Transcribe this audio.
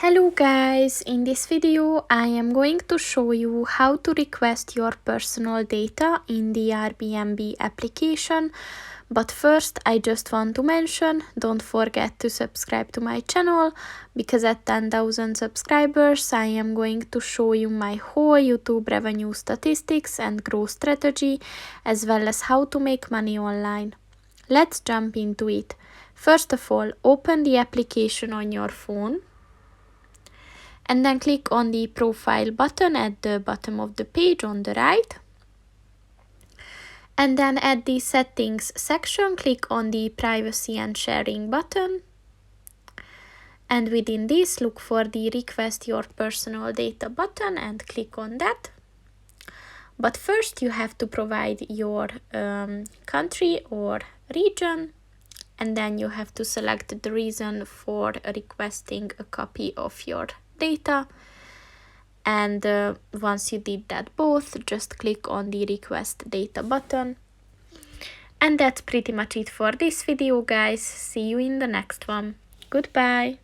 Hello guys, in this video I am going to show you how to request your personal data in the Airbnb application. But first I just want to mention, don't forget to subscribe to my channel, because at 10,000 subscribers I am going to show you my whole YouTube revenue statistics and growth strategy, as well as how to make money online. Let's jump into it. First of all, open the application on your phone. And then click on the profile button at the bottom of the page on the right. And then at the settings section, click on the privacy and sharing button. And within this, look for the request your personal data button and click on that. But first you have to provide your country or region. And then you have to select the reason for requesting a copy of your data, and once you did that both, just click on the request data button. And that's pretty much it for this video, guys. See you in the next one. Goodbye.